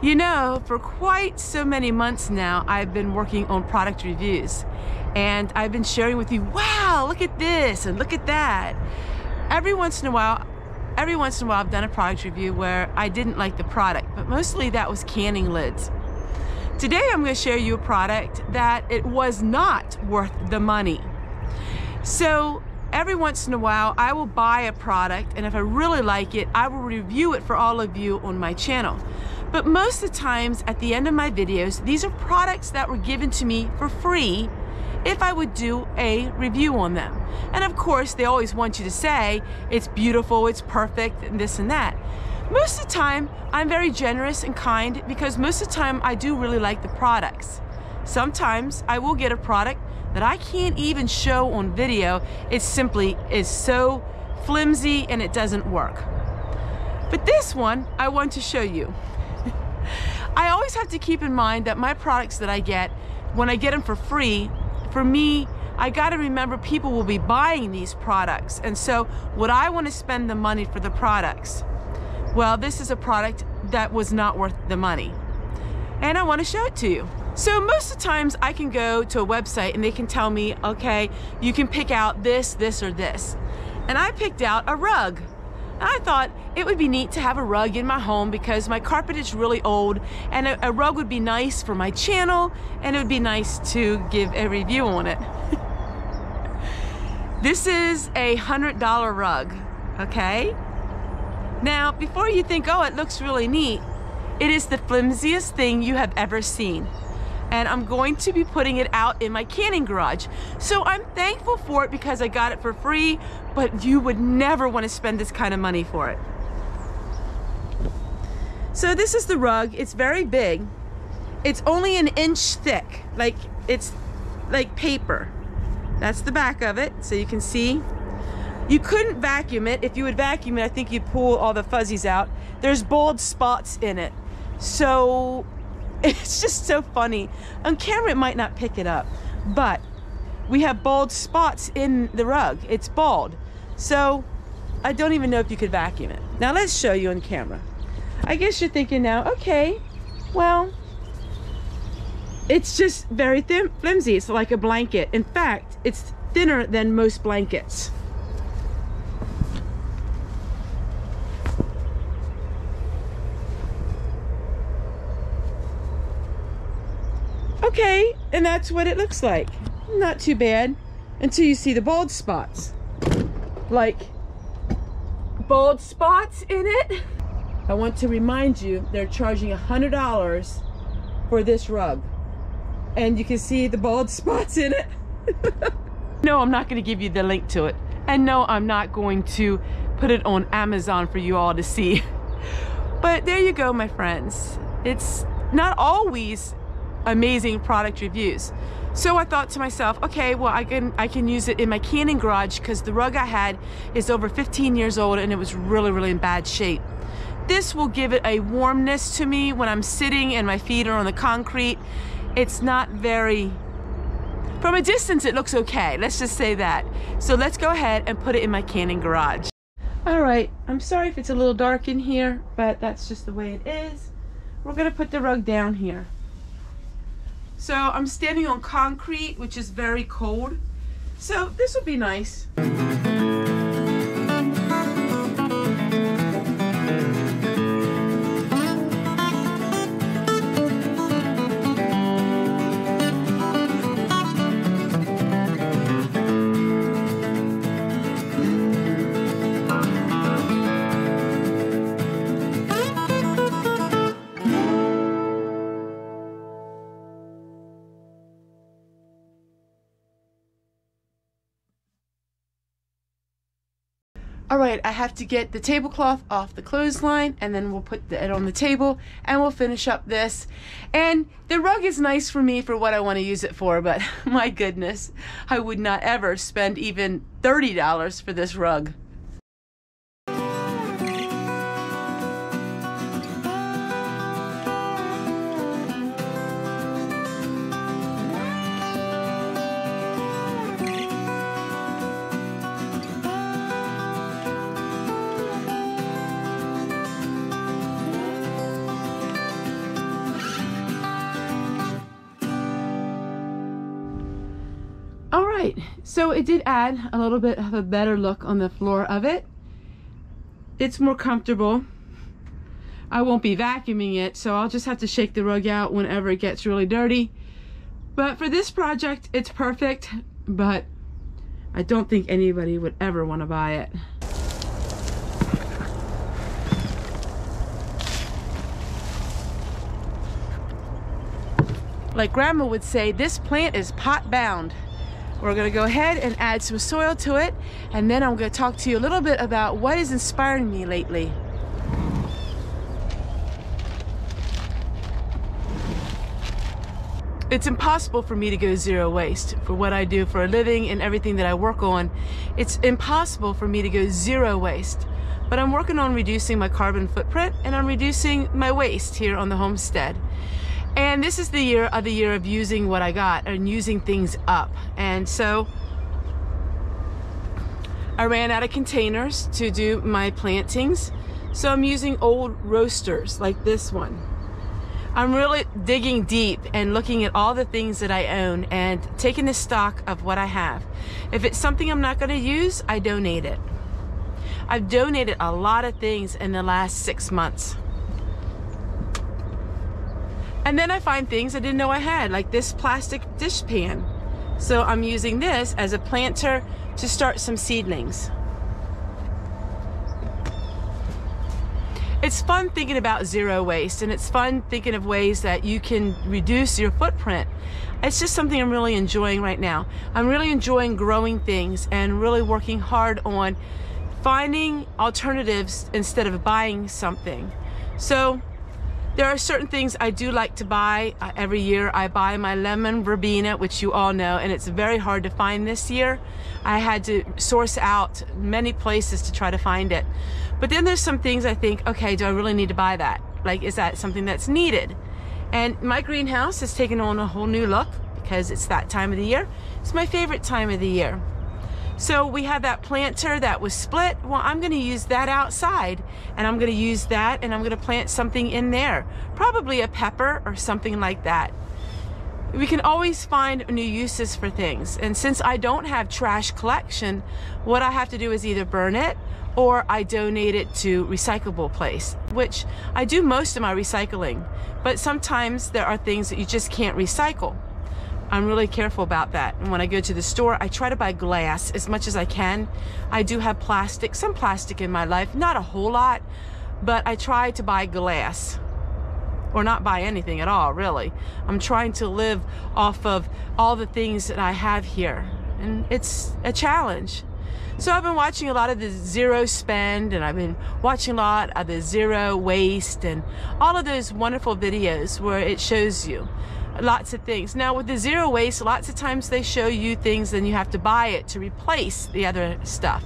You know, for quite so many months now, I've been working on product reviews, and I've been sharing with you, wow, look at this and look at that. Every once in a while I've done a product review where I didn't like the product, but mostly that was canning lids. Today I'm going to share you a product that it was not worth the money. So every once in a while I will buy a product, and if I really like it, I will review it for all of you on my channel. But most of the times at the end of my videos, these are products that were given to me for free if I would do a review on them. And of course, they always want you to say, it's beautiful, it's perfect, and this and that. Most of the time, I'm very generous and kind because most of the time I do really like the products. Sometimes I will get a product that I can't even show on video. It simply is so flimsy and it doesn't work. But this one, I want to show you. I always have to keep in mind that my products that I get, when I get them for free, for me, I gotta remember people will be buying these products. And so would I want to spend the money for the products? Well, this is a product that was not worth the money. And I want to show it to you. So most of the times I can go to a website and they can tell me, okay, you can pick out this, this, or this. And I picked out a rug. And I thought it would be neat to have a rug in my home because my carpet is really old, and a rug would be nice for my channel, and it would be nice to give a review on it. This is a $100 rug, okay? Now, before you think, oh, it looks really neat, it is the flimsiest thing you have ever seen. And I'm going to be putting it out in my canning garage. So I'm thankful for it because I got it for free, but you would never want to spend this kind of money for it. So this is the rug. It's very big. It's only an inch thick, like it's like paper. That's the back of it, so you can see. You couldn't vacuum it. If you would vacuum it, I think you'd pull all the fuzzies out. There's bald spots in it. So it's just so funny. On camera, it might not pick it up, but we have bald spots in the rug. It's bald. So I don't even know if you could vacuum it. Now let's show you on camera. I guess you're thinking now, okay, well, it's just very thin, flimsy. It's like a blanket. In fact, it's thinner than most blankets. Okay, and that's what it looks like. Not too bad until you see the bald spots. Like bald spots in it. I want to remind you, they're charging $100 for this rug. And you can see the bald spots in it. No, I'm not going to give you the link to it. And no, I'm not going to put it on Amazon for you all to see. But there you go, my friends. It's not always amazing product reviews. So I thought to myself, okay, well, I can use it in my canning garage because the rug I had is over 15 years old and it was really, really in bad shape. This will give it a warmness to me when I'm sitting and my feet are on the concrete. It's not very, from a distance it looks okay, let's just say that. So let's go ahead and put it in my canning garage. All right, I'm sorry if it's a little dark in here, but that's just the way it is. We're gonna put the rug down here. So I'm standing on concrete, which is very cold. So this will be nice. All right, I have to get the tablecloth off the clothesline and then we'll put it on the table and we'll finish up this. And the rug is nice for me for what I want to use it for, but my goodness, I would not ever spend even $30 for this rug. right, so it did add a little bit of a better look on the floor of it. It's more comfortable. I won't be vacuuming it, so I'll just have to shake the rug out whenever it gets really dirty. But for this project, it's perfect, but I don't think anybody would ever want to buy it. Like Grandma would say, this plant is pot bound. We're gonna go ahead and add some soil to it, and then I'm gonna talk to you a little bit about what is inspiring me lately. It's impossible for me to go zero waste. For what I do for a living and everything that I work on, it's impossible for me to go zero waste. But I'm working on reducing my carbon footprint, and I'm reducing my waste here on the homestead. And this is the year of using what I got and using things up. And so I ran out of containers to do my plantings. So I'm using old roasters like this one. I'm really digging deep and looking at all the things that I own and taking the stock of what I have. If it's something I'm not going to use, I donate it. I've donated a lot of things in the last 6 months. And then I find things I didn't know I had, like this plastic dishpan. So I'm using this as a planter to start some seedlings. It's fun thinking about zero waste, and it's fun thinking of ways that you can reduce your footprint. It's just something I'm really enjoying right now. I'm really enjoying growing things and really working hard on finding alternatives instead of buying something. So there are certain things I do like to buy every year. I buy my lemon verbena, which you all know, and it's very hard to find this year. I had to source out many places to try to find it. But then there's some things I think, okay, do I really need to buy that? Like, is that something that's needed? And my greenhouse has taken on a whole new look because it's that time of the year. It's my favorite time of the year. So we have that planter that was split. Well, I'm going to use that outside, and I'm going to use that, and I'm going to plant something in there, probably a pepper or something like that. We can always find new uses for things, and since I don't have trash collection, what I have to do is either burn it or I donate it to recyclable place, which I do most of my recycling, but sometimes there are things that you just can't recycle. I'm really careful about that. And when I go to the store, I try to buy glass as much as I can. I do have plastic, some plastic in my life, not a whole lot, but I try to buy glass, or not buy anything at all, really. I'm trying to live off of all the things that I have here, and it's a challenge. So I've been watching a lot of the zero spend, and I've been watching a lot of the zero waste and all of those wonderful videos where it shows you lots of things. Now with the zero waste, lots of times they show you things and you have to buy it to replace the other stuff.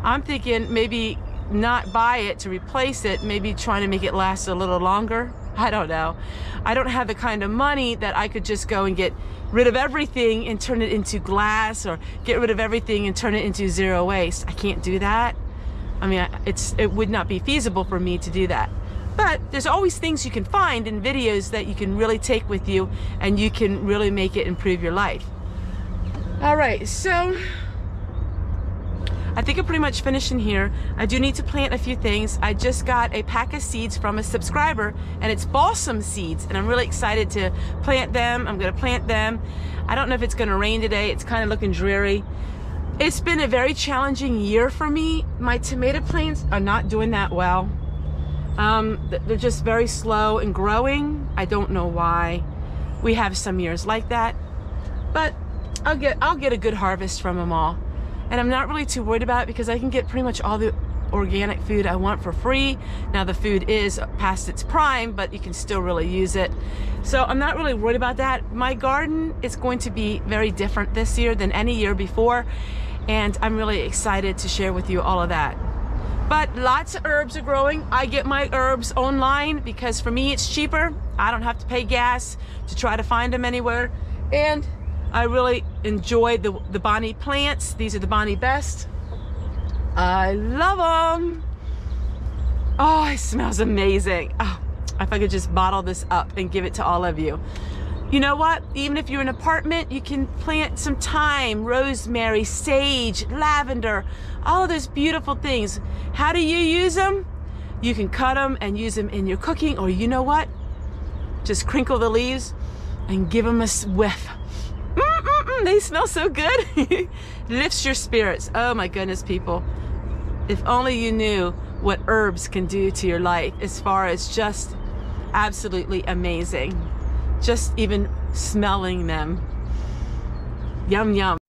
I'm thinking maybe not buy it to replace it, maybe trying to make it last a little longer. I don't know. I don't have the kind of money that I could just go and get rid of everything and turn it into glass, or get rid of everything and turn it into zero waste. I can't do that. I mean, it would not be feasible for me to do that. But there's always things you can find in videos that you can really take with you, and you can really make it improve your life. All right, so I think I'm pretty much finished in here. I do need to plant a few things. I just got a pack of seeds from a subscriber, and it's balsam seeds, and I'm really excited to plant them. I'm gonna plant them. I don't know if it's gonna rain today. It's kind of looking dreary. It's been a very challenging year for me. My tomato plants are not doing that well. They're just very slow in growing. I don't know why. We have some years like that, but I'll get a good harvest from them all. And I'm not really too worried about it because I can get pretty much all the organic food I want for free. Now the food is past its prime, but you can still really use it. So I'm not really worried about that. My garden is going to be very different this year than any year before, and I'm really excited to share with you all of that. But lots of herbs are growing. I get my herbs online because for me it's cheaper. I don't have to pay gas to try to find them anywhere. And I really enjoy the Bonnie plants. These are the Bonnie Best. I love them. Oh, it smells amazing. Oh, if I could just bottle this up and give it to all of you. You know what? Even if you're in an apartment, you can plant some thyme, rosemary, sage, lavender, all of those beautiful things. How do you use them? You can cut them and use them in your cooking, or you know what? Just crinkle the leaves and give them a whiff. They smell so good. Lifts your spirits. Oh my goodness, people. If only you knew what herbs can do to your life, as far as just absolutely amazing. Just even smelling them. Yum, yum.